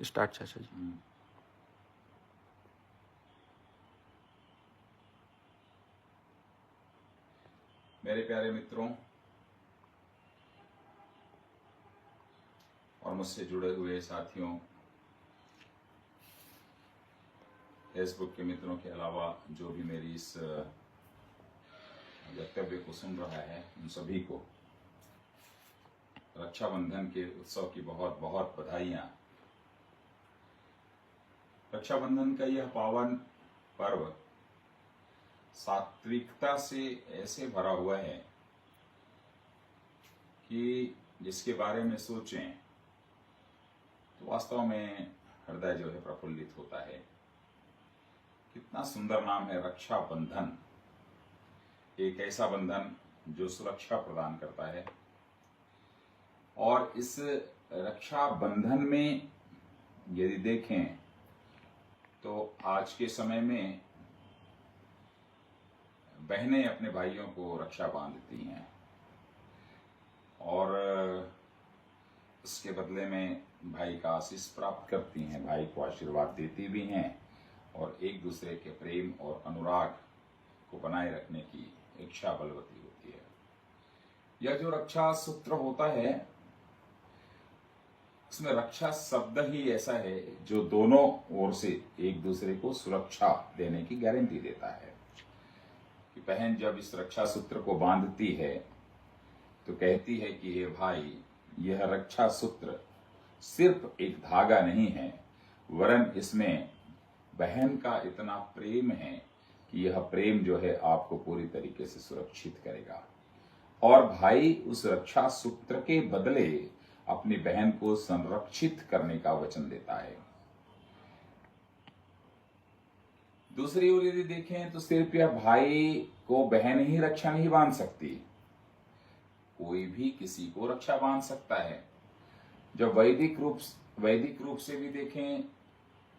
Start चाचा जी। मेरे प्यारे मित्रों और मुझसे जुड़े हुए साथियों, फेसबुक के मित्रों के अलावा जो भी मेरी इस वक्तव्य को सुन रहा है, उन सभी को रक्षाबंधन के उत्सव की बहुत बहुत बधाइयां। रक्षाबंधन का यह पावन पर्व सात्विकता से ऐसे भरा हुआ है कि जिसके बारे में सोचें तो वास्तव में हृदय जो है प्रफुल्लित होता है। कितना सुंदर नाम है रक्षाबंधन। एक ऐसा बंधन जो सुरक्षा प्रदान करता है। और इस रक्षा बंधन में यदि देखें तो आज के समय में बहनें अपने भाइयों को रक्षा बांधती हैं और इसके बदले में भाई का आशीष प्राप्त करती हैं, भाई को आशीर्वाद देती भी हैं और एक दूसरे के प्रेम और अनुराग को बनाए रखने की इच्छा बलवती होती है। यह जो रक्षा सूत्र होता है, उसमें रक्षा शब्द ही ऐसा है जो दोनों ओर से एक दूसरे को सुरक्षा देने की गारंटी देता है कि बहन जब इस रक्षा सूत्र को बांधती है तो कहती है कि हे भाई, यह रक्षा सूत्र सिर्फ एक धागा नहीं है, वरन इसमें बहन का इतना प्रेम है कि यह प्रेम जो है आपको पूरी तरीके से सुरक्षित करेगा। और भाई उस रक्षा सूत्र के बदले अपनी बहन को संरक्षित करने का वचन देता है। दूसरी ओर यदि देखें तो सिर्फ यह भाई को बहन ही रक्षा नहीं बांध सकती, कोई भी किसी को रक्षा बांध सकता है। जब वैदिक रूप से भी देखें,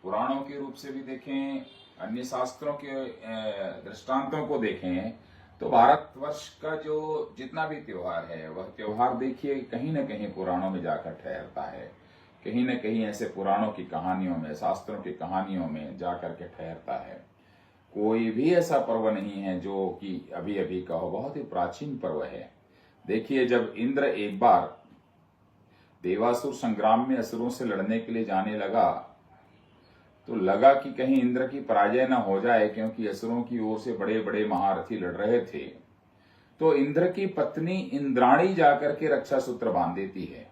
पुराणों के रूप से भी देखें, अन्य शास्त्रों के दृष्टांतों को देखें तो भारतवर्ष का जो जितना भी त्योहार है, वह त्योहार देखिए कहीं न कहीं पुराणों में जाकर ठहरता है, कहीं न कहीं ऐसे पुराणों की कहानियों में, शास्त्रों की कहानियों में जाकर के ठहरता है। कोई भी ऐसा पर्व नहीं है जो कि अभी अभी का हो, बहुत ही प्राचीन पर्व है। देखिए, जब इंद्र एक बार देवासुर संग्राम में असुरों से लड़ने के लिए जाने लगा तो लगा कि कहीं इंद्र की पराजय न हो जाए, क्योंकि असुरों की ओर से बड़े बड़े महारथी लड़ रहे थे। तो इंद्र की पत्नी इंद्राणी जाकर के रक्षा सूत्र बांध देती है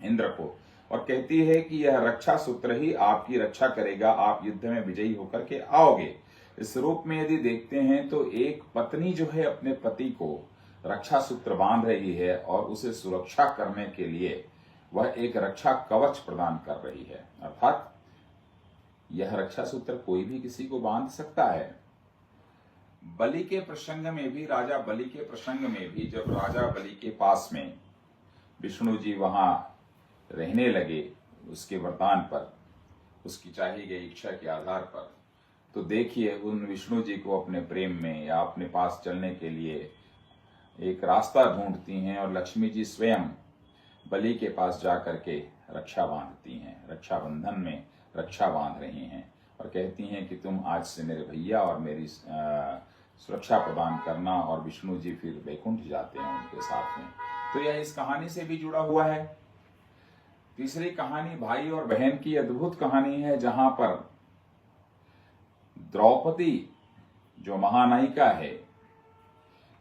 इंद्र को और कहती है कि यह रक्षा सूत्र ही आपकी रक्षा करेगा, आप युद्ध में विजयी होकर के आओगे। इस रूप में यदि देखते हैं तो एक पत्नी जो है अपने पति को रक्षा सूत्र बांध रही है और उसे सुरक्षा करने के लिए वह एक रक्षा कवच प्रदान कर रही है। अर्थात यह रक्षा सूत्र कोई भी किसी को बांध सकता है। बलि के प्रसंग में भी, राजा बलि के प्रसंग में भी, जब राजा बलि के पास में विष्णु जी वहां रहने लगे उसके वरदान पर, उसकी चाही गई इच्छा के आधार पर, तो देखिए उन विष्णु जी को अपने प्रेम में या अपने पास चलने के लिए एक रास्ता ढूंढती हैं और लक्ष्मी जी स्वयं बलि के पास जाकर के रक्षा बांधती हैं, रक्षाबंधन में रक्षा बांध रही हैं और कहती हैं कि तुम आज से मेरे भैया और मेरी सुरक्षा प्रदान करना। और विष्णु जी फिर वैकुंठ जाते हैं उनके साथ में। तो यह इस कहानी से भी जुड़ा हुआ है। तीसरी कहानी भाई और बहन की अद्भुत कहानी है, जहां पर द्रौपदी जो महानायिका है,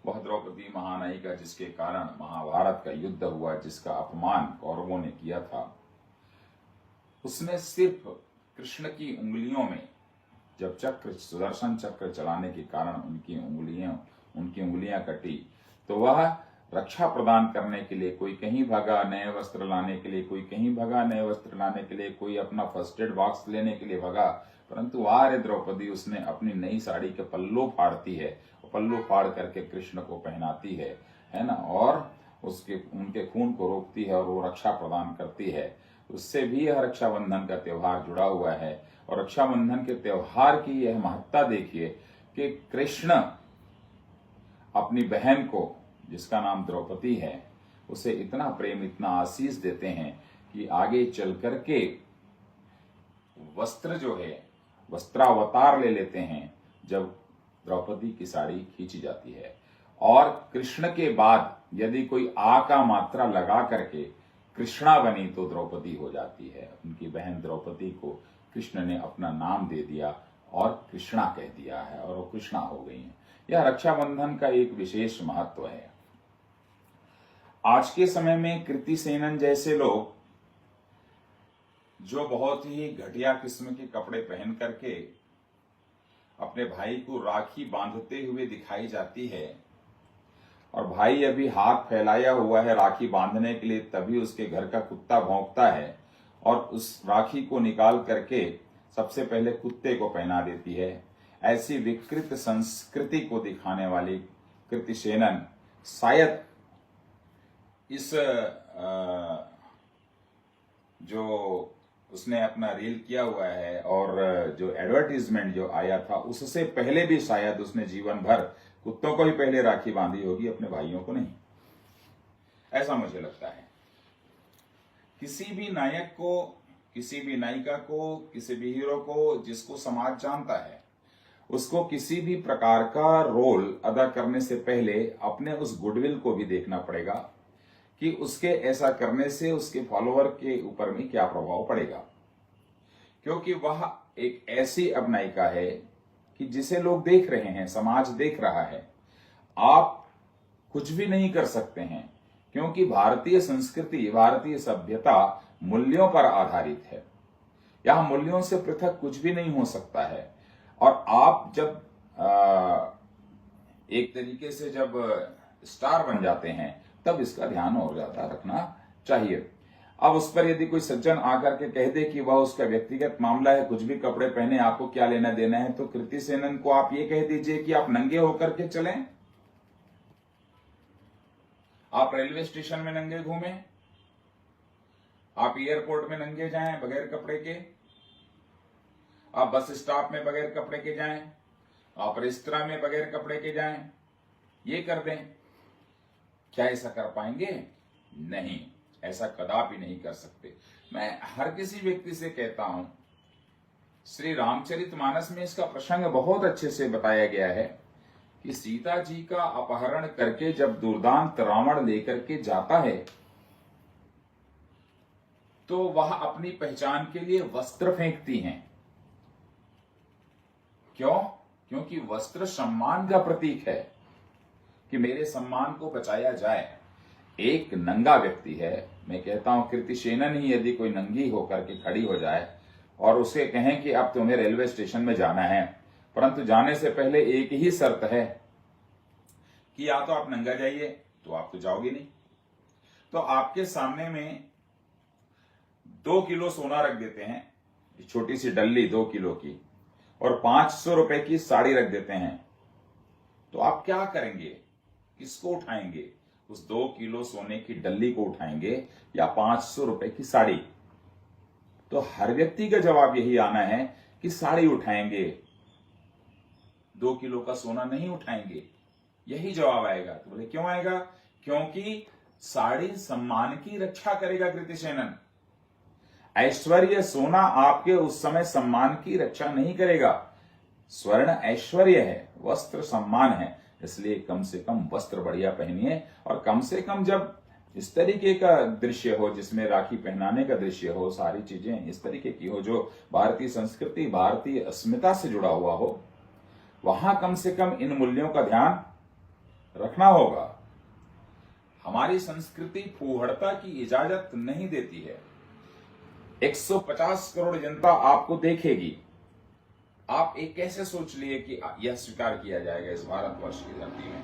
वह द्रौपदी महानायिका जिसके कारण महाभारत का युद्ध हुआ, जिसका अपमान कौरवों ने किया था, उसने सिर्फ कृष्ण की उंगलियों में जब चक्र, सुदर्शन चक्र चलाने के कारण उनकी उंगलियां कटी, तो वह रक्षा प्रदान करने के लिए कोई कहीं भागा नए वस्त्र लाने के लिए, कोई कहीं भागा नए वस्त्र लाने के लिए, कोई अपना फर्स्ट एड बॉक्स लेने के लिए भागा, परंतु आर्य द्रौपदी उसने अपनी नई साड़ी के पल्लू फाड़ती है, पल्लू फाड़ करके कृष्ण को पहनाती है ना, और उनके खून को रोकती है और वो रक्षा प्रदान करती है। उससे भी यह रक्षाबंधन का त्योहार जुड़ा हुआ है। और रक्षाबंधन के त्योहार की यह महत्ता देखिए कि कृष्ण अपनी बहन को, जिसका नाम द्रौपदी है, उसे इतना प्रेम, इतना आशीष देते हैं कि आगे चल करके वस्त्र जो है वस्त्रावतार ले लेते हैं जब द्रौपदी की साड़ी खींची जाती है। और कृष्ण के बाद यदि कोई आ का मात्रा लगा करके कृष्णा बनी तो द्रौपदी हो जाती है। उनकी बहन द्रौपदी को कृष्ण ने अपना नाम दे दिया और कृष्णा कह दिया है और वो कृष्णा हो गई हैं। यह रक्षाबंधन का एक विशेष महत्व है। आज के समय में कृति सेनन जैसे लोग जो बहुत ही घटिया किस्म के कपड़े पहन करके अपने भाई को राखी बांधते हुए दिखाई जाती है, और भाई अभी हाथ फैलाया हुआ है राखी बांधने के लिए, तभी उसके घर का कुत्ता भौंकता है और उस राखी को निकाल करके सबसे पहले कुत्ते को पहना देती है। ऐसी विकृत संस्कृति को दिखाने वाली कृति सेनन शायद इस जो उसने अपना रील किया हुआ है और जो एडवर्टीजमेंट जो आया था उससे पहले भी शायद उसने जीवन भर कुत्तों को ही पहले राखी बांधी होगी, अपने भाइयों को नहीं। ऐसा मुझे लगता है। किसी भी नायक को, किसी भी नायिका को, किसी भी हीरो को जिसको समाज जानता है, उसको किसी भी प्रकार का रोल अदा करने से पहले अपने उस गुडविल को भी देखना पड़ेगा कि उसके ऐसा करने से उसके फॉलोअर के ऊपर में क्या प्रभाव पड़ेगा। क्योंकि वह एक ऐसी अभिनायिका है कि जिसे लोग देख रहे हैं, समाज देख रहा है। आप कुछ भी नहीं कर सकते हैं क्योंकि भारतीय संस्कृति, भारतीय सभ्यता मूल्यों पर आधारित है। यहां मूल्यों से पृथक कुछ भी नहीं हो सकता है। और आप जब एक तरीके से जब स्टार बन जाते हैं तब इसका ध्यान और ज्यादा रखना चाहिए। अब उस पर यदि कोई सज्जन आकर के कह दे कि वह उसका व्यक्तिगत मामला है, कुछ भी कपड़े पहने, आपको क्या लेना देना है, तो कृति सेनन को आप ये कह दीजिए कि आप नंगे होकर के चलें। आप रेलवे स्टेशन में नंगे घूमें, आप एयरपोर्ट में नंगे जाएं बगैर कपड़े के, आप बस स्टॉप में बगैर कपड़े के जाएं, आप रेस्तरां में बगैर कपड़े के जाएं, ये कर दें। क्या ऐसा कर पाएंगे? नहीं, ऐसा कदापि नहीं कर सकते। मैं हर किसी व्यक्ति से कहता हूं, श्री रामचरितमानस में इसका प्रसंग बहुत अच्छे से बताया गया है कि सीता जी का अपहरण करके जब दुर्दांत रावण लेकर के जाता है तो वह अपनी पहचान के लिए वस्त्र फेंकती हैं। क्यों? क्योंकि वस्त्र सम्मान का प्रतीक है कि मेरे सम्मान को बचाया जाए। एक नंगा व्यक्ति है, मैं कहता हूं कृति सेनन ही यदि कोई नंगी होकर के खड़ी हो जाए और उसे कहें कि अब तुम्हें रेलवे स्टेशन में जाना है, परंतु जाने से पहले एक ही शर्त है कि या तो आप नंगा जाइए, तो आप तो जाओगे नहीं, तो आपके सामने में 2 किलो सोना रख देते हैं, छोटी सी डल्ली 2 किलो की, और 500 रुपए की साड़ी रख देते हैं, तो आप क्या करेंगे? किसको उठाएंगे? उस 2 किलो सोने की डल्ली को उठाएंगे या 500 रुपए की साड़ी? तो हर व्यक्ति का जवाब यही आना है कि साड़ी उठाएंगे, 2 किलो का सोना नहीं उठाएंगे। यही जवाब आएगा। तो बोले क्यों आएगा? क्योंकि साड़ी सम्मान की रक्षा करेगा कृति सेनन। ऐश्वर्य सोना आपके उस समय सम्मान की रक्षा नहीं करेगा। स्वर्ण ऐश्वर्य है, वस्त्र सम्मान है, इसलिए कम से कम वस्त्र बढ़िया पहनिए। और कम से कम जब इस तरीके का दृश्य हो जिसमें राखी पहनाने का दृश्य हो, सारी चीजें इस तरीके की हो जो भारतीय संस्कृति, भारतीय अस्मिता से जुड़ा हुआ हो, वहां कम से कम इन मूल्यों का ध्यान रखना होगा। हमारी संस्कृति फूहड़ता की इजाजत नहीं देती है। 150 करोड़ जनता आपको देखेगी, आप एक कैसे सोच लिए कि यह स्वीकार किया जाएगा इस भारतवर्ष की धरती में?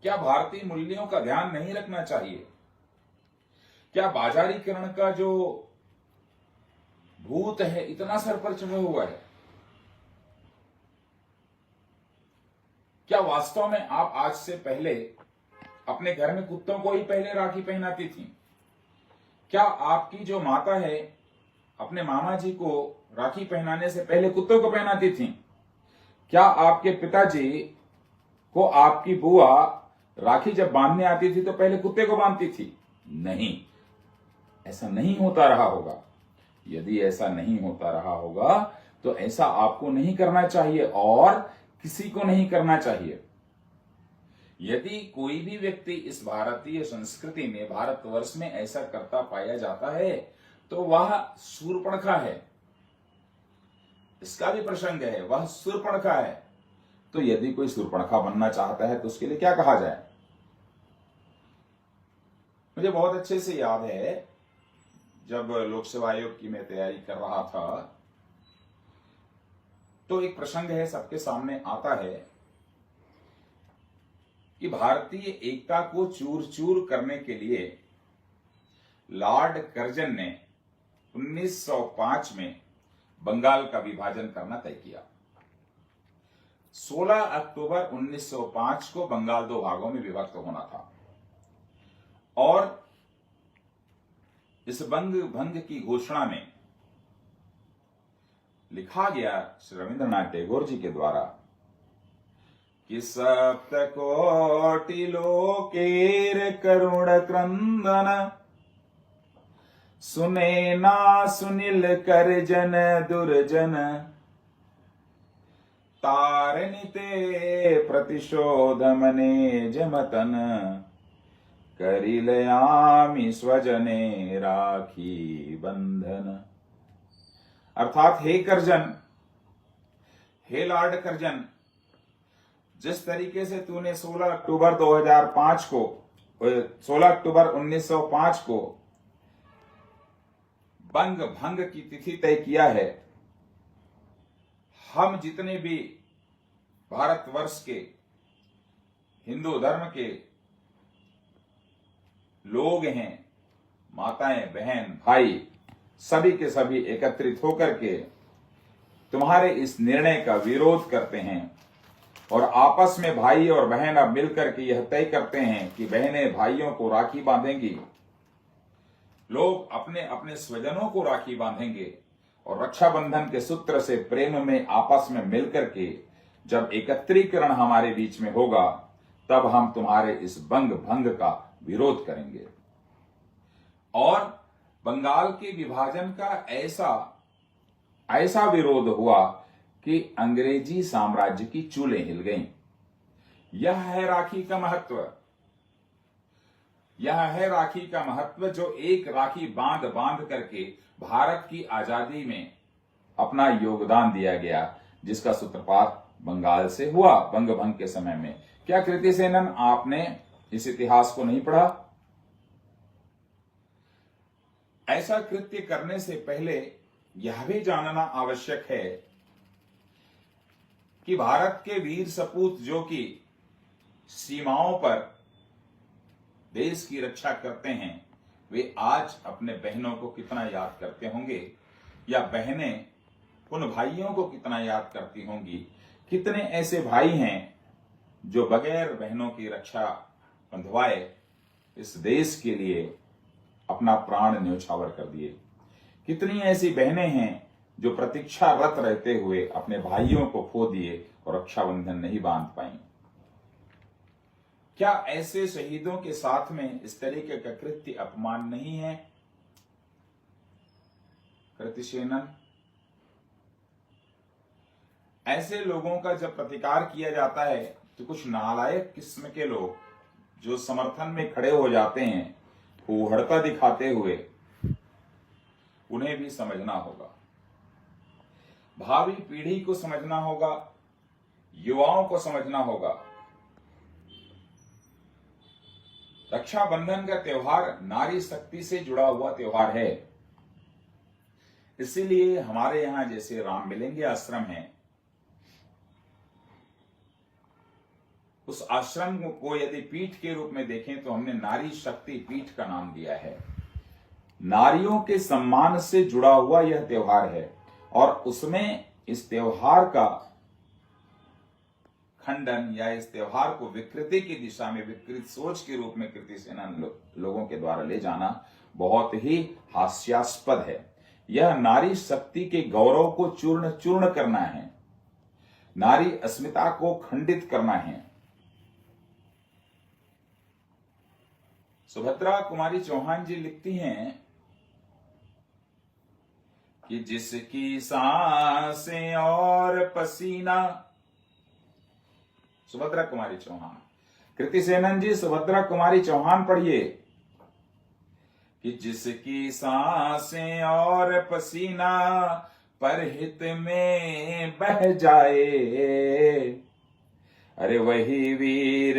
क्या भारतीय मूल्यों का ध्यान नहीं रखना चाहिए? क्या बाजारीकरण का जो भूत है इतना सर पर चढ़ा हुआ है? क्या वास्तव में आप आज से पहले अपने घर में कुत्तों को ही पहले राखी पहनाती थी? क्या आपकी जो माता है अपने मामा जी को राखी पहनाने से पहले कुत्तों को पहनाती थी? क्या आपके पिताजी को आपकी बुआ राखी जब बांधने आती थी तो पहले कुत्ते को बांधती थी? नहीं। ऐसा नहीं होता रहा होगा, यदि ऐसा नहीं होता रहा होगा तो ऐसा आपको नहीं करना चाहिए और किसी को नहीं करना चाहिए। यदि कोई भी व्यक्ति इस भारतीय संस्कृति में, भारतवर्ष में ऐसा करता पाया जाता है तो वह शूर्पणखा है। इसका भी प्रसंग है, वह शूर्पणखा है। तो यदि कोई शूर्पणखा बनना चाहता है तो उसके लिए क्या कहा जाए? मुझे बहुत अच्छे से याद है, जब लोक सेवा आयोग की मैं तैयारी कर रहा था तो एक प्रसंग है, सबके सामने आता है कि भारतीय एकता को चूर चूर करने के लिए लॉर्ड कर्जन ने 1905 में बंगाल का विभाजन करना तय किया। 16 अक्टूबर 1905 को बंगाल दो भागों में विभक्त होना था और इस बंग भंग की घोषणा में लिखा गया श्री रविंद्रनाथ टैगोर जी के द्वारा कि सप्तकोटि लोकेर करुण क्रंदन, सुने ना सुनिल कर जन दुर्जन, तारनिते प्रतिशोध मने जमतन, करिलयामि स्वजने राखी बंधन। अर्थात हे कर्जन, हे लॉर्ड कर्जन, जिस तरीके से तूने 16 अक्टूबर 1905 को बंग भंग की तिथि तय किया है, हम जितने भी भारतवर्ष के हिंदू धर्म के लोग हैं, माताएं, बहन, भाई, सभी के सभी एकत्रित होकर के तुम्हारे इस निर्णय का विरोध करते हैं और आपस में भाई और बहन अब मिलकर के यह तय करते हैं कि बहनें भाइयों को राखी बांधेंगी, लोग अपने अपने स्वजनों को राखी बांधेंगे और रक्षाबंधन के सूत्र से प्रेम में आपस में मिलकर के जब एकत्रीकरण हमारे बीच में होगा तब हम तुम्हारे इस बंग भंग का विरोध करेंगे। और बंगाल के विभाजन का ऐसा विरोध हुआ कि अंग्रेजी साम्राज्य की चूलें हिल गईं। यह है राखी का महत्व, यह है राखी का महत्व, जो एक राखी बांध बांध करके भारत की आजादी में अपना योगदान दिया गया, जिसका सूत्रपात बंगाल से हुआ बंग भंग के समय में। क्या कृति सेनन, आपने इस इतिहास को नहीं पढ़ा? ऐसा कृत्य करने से पहले यह भी जानना आवश्यक है कि भारत के वीर सपूत जो कि सीमाओं पर देश की रक्षा करते हैं, वे आज अपने बहनों को कितना याद करते होंगे, या बहनें उन भाइयों को कितना याद करती होंगी। कितने ऐसे भाई हैं जो बगैर बहनों की रक्षा बंधवाए इस देश के लिए अपना प्राण न्यौछावर कर दिए। कितनी ऐसी बहनें हैं जो प्रतीक्षारत रहते हुए अपने भाइयों को खो दिए और रक्षाबंधन नहीं बांध पाई। क्या ऐसे शहीदों के साथ में इस तरीके का कृत्य अपमान नहीं है? कृति सेनन, ऐसे लोगों का जब प्रतिकार किया जाता है तो कुछ नालायक किस्म के लोग जो समर्थन में खड़े हो जाते हैं, फूहड़ता दिखाते हुए, उन्हें भी समझना होगा, भावी पीढ़ी को समझना होगा, युवाओं को समझना होगा। रक्षाबंधन का त्योहार नारी शक्ति से जुड़ा हुआ त्योहार है। इसीलिए हमारे यहां जैसे राम मिलेंगे आश्रम है, उस आश्रम को यदि पीठ के रूप में देखें तो हमने नारी शक्ति पीठ का नाम दिया है। नारियों के सम्मान से जुड़ा हुआ यह त्योहार है और उसमें इस त्योहार का खंडन या इस त्योहार को विकृति की दिशा में, विकृत सोच के रूप में कृति सेनन लोगों के द्वारा ले जाना बहुत ही हास्यास्पद है। यह नारी शक्ति के गौरव को चूर्ण चूर्ण करना है, नारी अस्मिता को खंडित करना है। सुभद्रा कुमारी चौहान जी लिखती हैं कि जिसकी सांसें और पसीना। सुभद्रा कुमारी चौहान, कृति सेनन जी, सुभद्रा कुमारी चौहान पढ़िए। कि जिसकी सांसें और पसीना परहित में बह जाए, अरे वही वीर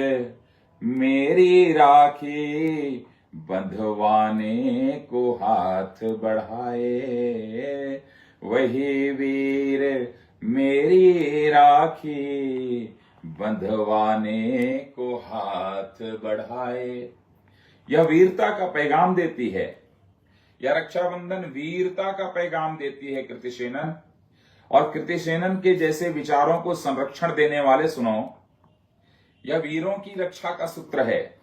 मेरी राखी बंधवाने को हाथ बढ़ाए। वही वीर मेरी राखी बंधवाने को हाथ बढ़ाए। यह वीरता का पैगाम देती है, यह रक्षाबंधन वीरता का पैगाम देती है कृति सेनन। और कृति सेनन के जैसे विचारों को संरक्षण देने वाले सुनो, यह वीरों की रक्षा का सूत्र है,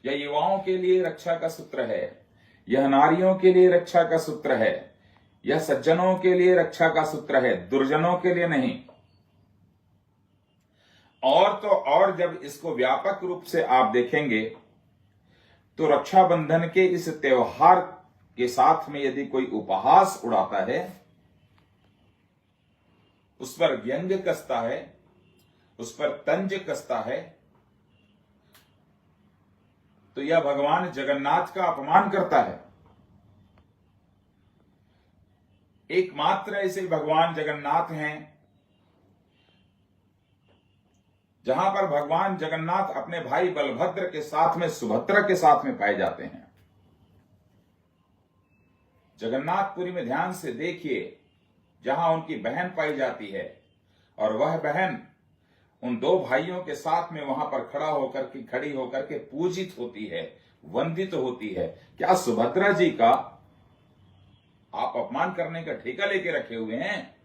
यह युवाओं के लिए रक्षा का सूत्र है, यह नारियों के लिए रक्षा का सूत्र है, यह सज्जनों के लिए रक्षा का सूत्र है, दुर्जनों के लिए नहीं। और तो और जब इसको व्यापक रूप से आप देखेंगे तो रक्षाबंधन के इस त्योहार के साथ में यदि कोई उपहास उड़ाता है, उस पर व्यंग कसता है, उस पर तंज कसता है, तो यह भगवान जगन्नाथ का अपमान करता है। एकमात्र ऐसे भगवान जगन्नाथ हैं जहां पर भगवान जगन्नाथ अपने भाई बलभद्र के साथ में सुभद्रा के साथ में पाए जाते हैं। जगन्नाथपुरी में ध्यान से देखिए, जहां उनकी बहन पाई जाती है और वह बहन उन दो भाइयों के साथ में वहां पर खड़ी होकर के पूजित होती है, वंदित होती है। क्या सुभद्रा जी का आप अपमान करने का ठेका लेके रखे हुए हैं?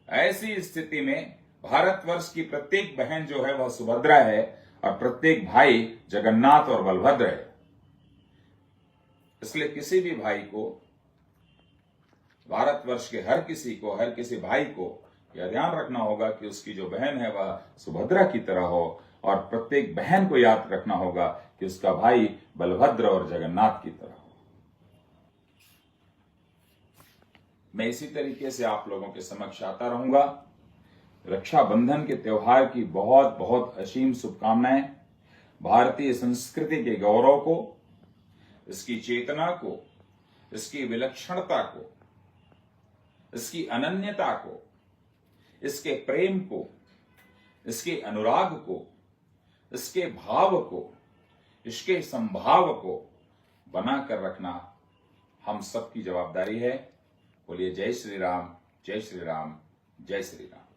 ऐसी स्थिति में भारतवर्ष की प्रत्येक बहन जो है वह सुभद्रा है और प्रत्येक भाई जगन्नाथ और बलभद्र है। इसलिए किसी भी भाई को, भारतवर्ष के हर किसी भाई को यह ध्यान रखना होगा कि उसकी जो बहन है वह सुभद्रा की तरह हो, और प्रत्येक बहन को याद रखना होगा कि उसका भाई बलभद्र और जगन्नाथ की तरह हो। मैं इसी तरीके से आप लोगों के समक्ष आता रहूंगा। रक्षाबंधन के त्योहार की बहुत बहुत असीम शुभकामनाएं। भारतीय संस्कृति के गौरव को, इसकी चेतना को, इसकी विलक्षणता को, इसकी अनन्यता को, इसके प्रेम को, इसके अनुराग को, इसके भाव को, इसके संभाव को बनाकर रखना हम सबकी जवाबदारी है। बोलिए जय श्री राम, जय श्री राम, जय श्री राम।